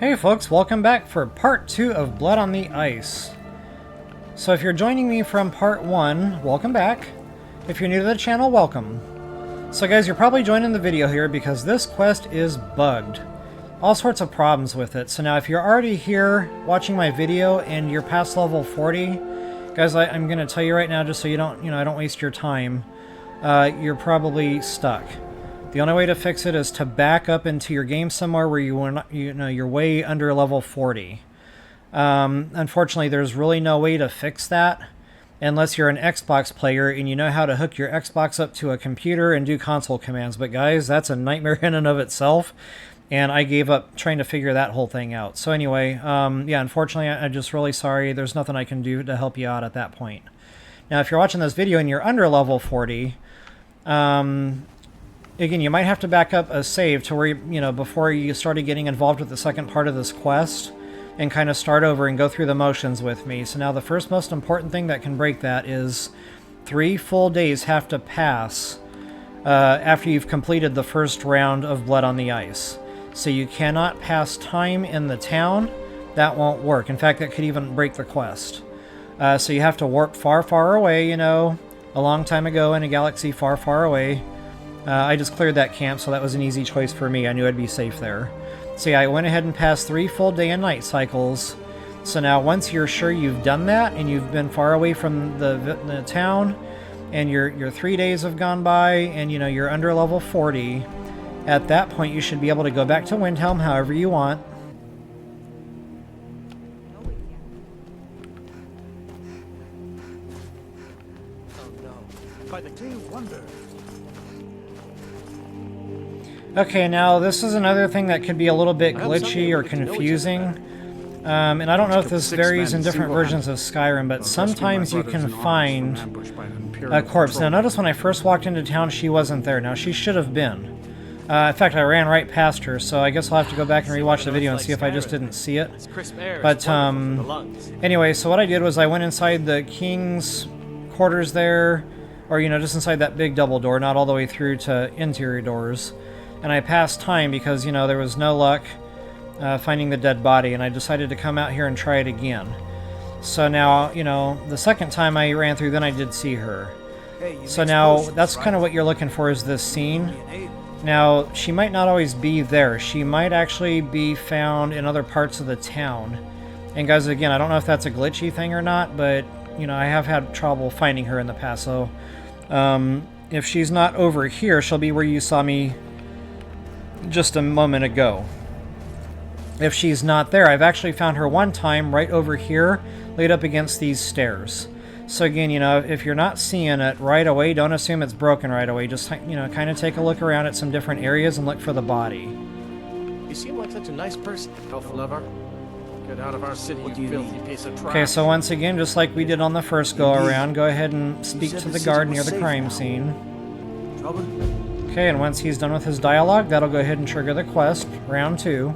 Hey folks, welcome back for part 2 of Blood on the Ice. So if you're joining me from part 1, welcome back. If you're new to the channel, welcome. So guys, you're probably joining the video here because this quest is bugged. All sorts of problems with it. So now if you're already here watching my video and you're past level 40, guys, I'm going to tell you right now just so you don't, I don't waste your time. You're probably stuck. The only way to fix it is to back up into your game somewhere where you're way under level 40. Unfortunately, there's really no way to fix that unless you're an Xbox player and you know how to hook your Xbox up to a computer and do console commands. But guys, that's a nightmare in and of itself, and I gave up trying to figure that whole thing out. So anyway, yeah, unfortunately, I'm just really sorry. There's nothing I can do to help you out at that point. Now, if you're watching this video and you're under level 40, again, you might have to back up a save to where, before you started getting involved with the second part of this quest and kind of start over and go through the motions with me. So now the first most important thing that can break that is 3 full days have to pass after you've completed the first round of Blood on the Ice. So you cannot pass time in the town. That won't work. In fact, that could even break the quest. So you have to warp far, far away, a long time ago in a galaxy far, far away. I just cleared that camp, so that was an easy choice for me. I knew I'd be safe there. So yeah, I went ahead and passed 3 full day and night cycles. So now once you're sure you've done that and you've been far away from the town and your 3 days have gone by and you're under level 40, at that point you should be able to go back to Windhelm however you want. Oh no, by the clear wonder. Okay, now this is another thing that could be a little bit glitchy or confusing. And I don't know if this varies in different versions of Skyrim, but sometimes you can find a corpse. Now notice when I first walked into town, she wasn't there. Now she should have been. In fact, I ran right past her, so I guess I'll have to go back and rewatch the video and see if I just didn't see it. But anyway, so what I did was I went inside the king's quarters there, or just inside that big double door, not all the way through to interior doors. And I passed time because, there was no luck finding the dead body, and I decided to come out here and try it again. So now, the second time I ran through, then I did see her. So now, that's kind of what you're looking for, is this scene. Now, she might not always be there. She might actually be found in other parts of the town. And guys, again, I don't know if that's a glitchy thing or not, but, I have had trouble finding her in the past. So, if she's not over here, she'll be where you saw me just a moment ago. If she's not there, I've actually found her one time right over here, laid up against these stairs. So again, if you're not seeing it right away, don't assume it's broken right away. Just, kind of take a look around at some different areas and look for the body. You seem like such a nice person, Alpha Lover. Get out of our city, you filthy piece of trash. Okay, so once again, just like we did on the first go-around, go ahead and speak to the guard near the crime scene. Trouble? Okay, and once he's done with his dialogue, that'll go ahead and trigger the quest, round 2.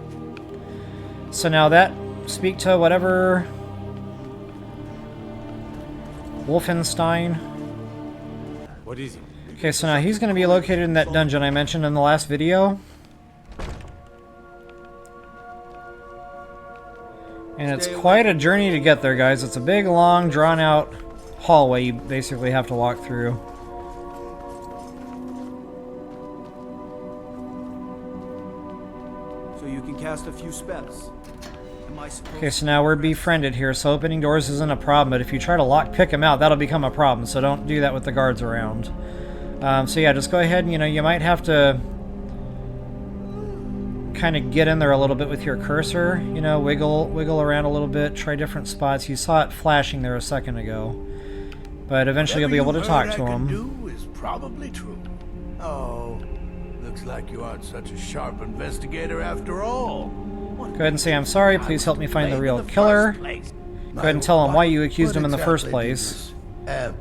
So now speak to whatever Wolfenstein. What is it? Okay, so now he's going to be located in that dungeon I mentioned in the last video. And it's quite a journey to get there, guys. It's a big, long, drawn-out hallway you basically have to walk through. You can cast a few spells. Okay, so now we're befriended here, so opening doors isn't a problem, but if you try to lockpick them out, that'll become a problem, so don't do that with the guards around. So yeah, just go ahead and, you might have to kind of get in there a little bit with your cursor, wiggle around a little bit, try different spots. You saw it flashing there a second ago, but eventually you'll be able to talk to him. Do is probably true. Oh, looks like you aren't such a sharp investigator after all. Go ahead and say, I'm sorry, please help me find the real killer. Go ahead and tell him why you accused him in the first place. Not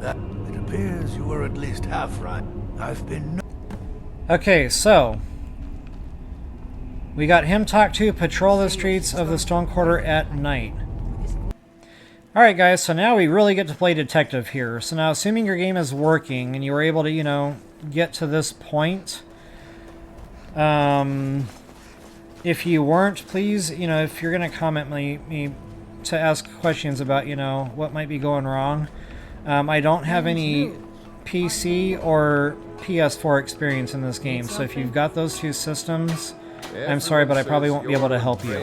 that. It appears you were at least half right. I've been... Okay, so we got him talk to patrol the streets of the Stone Quarter at night. Alright guys, so now we really get to play detective here. So now assuming your game is working and you were able to, get to this point, if you weren't, please, you know, if you're going to comment me to ask questions about, you know, what might be going wrong. I don't have any PC or PS4 experience in this game, so if you've got those two systems, I'm sorry, but I probably won't be able to help you.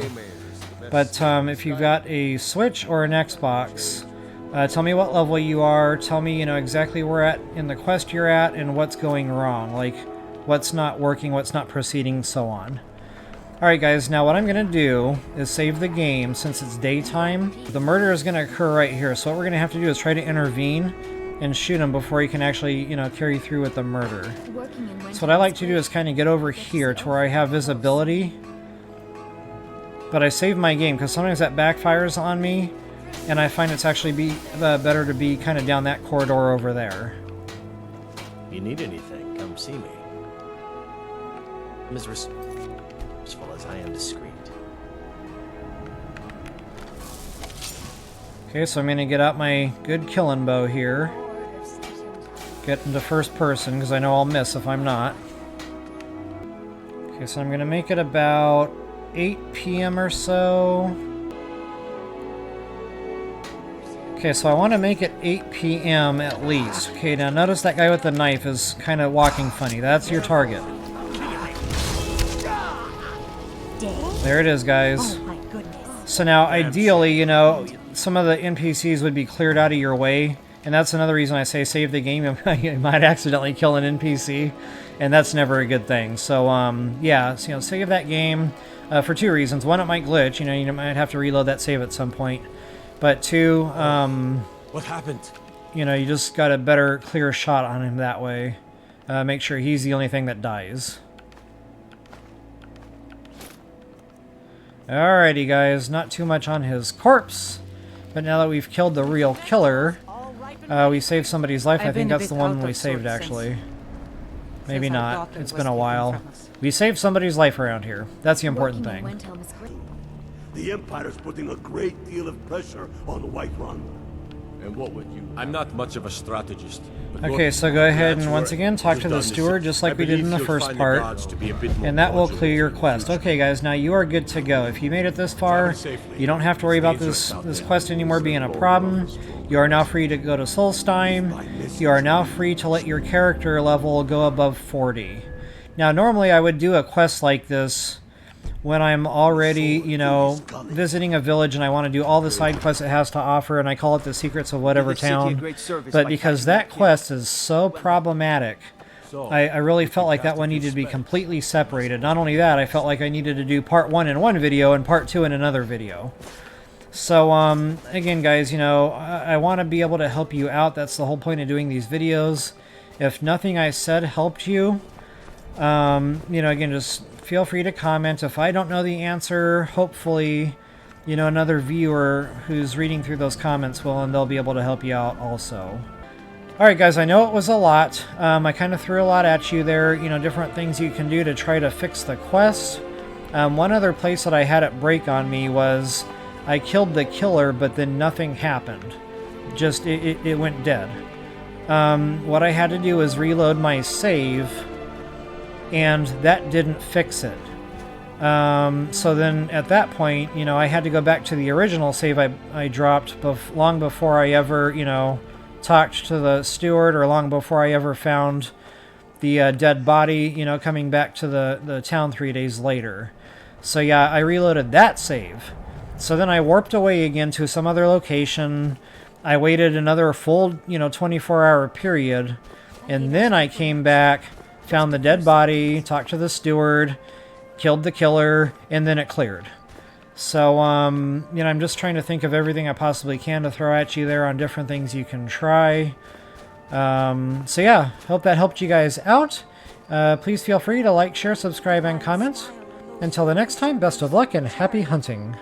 But if you've got a Switch or an Xbox, tell me what level you are, tell me, you know, exactly where at in the quest you're at and what's going wrong, like what's not working, what's not proceeding, so on. Alright guys, now what I'm going to do is save the game since it's daytime. The murder is going to occur right here, so what we're going to have to do is try to intervene and shoot him before he can actually, you know, carry through with the murder. So what I like to do is kind of get over here to where I have visibility. But I save my game because sometimes that backfires on me, and I find it's actually better to be kind of down that corridor over there. If you need anything, come see me. I'm as resourceful as I am discreet. Okay, so I'm going to get out my good killing bow here. Get into first person, because I know I'll miss if I'm not. Okay, so I'm going to make it about 8 p.m. or so. Okay, so I want to make it 8 p.m. at least. Okay, now notice that guy with the knife is kind of walking funny. That's your target. There it is, guys. So now, ideally, you know, some of the NPCs would be cleared out of your way. And that's another reason I say save the game. You might accidentally kill an NPC, and that's never a good thing. So, yeah, so, you know, save that game for two reasons. One, it might glitch. You know, you might have to reload that save at some point. But two, what happened? You know, you just got a better, clear shot on him that way. Make sure he's the only thing that dies. Alrighty, guys, not too much on his corpse. But now that we've killed the real killer, we saved somebody's life. I think that's the one we saved, actually. Maybe not. It's been a while. We saved somebody's life around here. That's the important thing. The Empire's putting a great deal of pressure on the White Run. And what would you? I'm not much of a strategist. Okay, so go ahead and once again talk to the steward just like we did in the first part, and that will clear your quest. Okay guys, now you are good to go. If you made it this far, you don't have to worry about this quest anymore being a problem. You are now free to go to Solstheim. You are now free to let your character level go above 40. Now normally I would do a quest like this when I'm already, you know, visiting a village and I want to do all the side quests it has to offer, and I call it the secrets of whatever town. But because that quest is so problematic, I really felt like that one needed to be completely separated. Not only that, I felt like I needed to do part 1 in one video and part 2 in another video. So, again, guys, you know, I want to be able to help you out. That's the whole point of doing these videos. If nothing I said helped you, you know, again, just feel free to comment. If I don't know the answer, hopefully, you know, another viewer who's reading through those comments will, and they'll be able to help you out also. Alright guys, I know it was a lot. I kind of threw a lot at you there, you know, different things you can do to try to fix the quest. One other place that I had it break on me was I killed the killer, but then nothing happened. Just, it went dead. What I had to do was reload my save, and that didn't fix it. So then at that point, you know, I had to go back to the original save I dropped long before I ever, you know, talked to the steward, or long before I ever found the dead body, you know, coming back to the town 3 days later. So yeah, I reloaded that save. So then I warped away again to some other location. I waited another full, you know, 24-hour period, and then I came back, found the dead body, talked to the steward, killed the killer, and then it cleared. So, you know, I'm just trying to think of everything I possibly can to throw at you there on different things you can try. So yeah, hope that helped you guys out. Please feel free to like, share, subscribe, and comment. Until the next time, best of luck and happy hunting.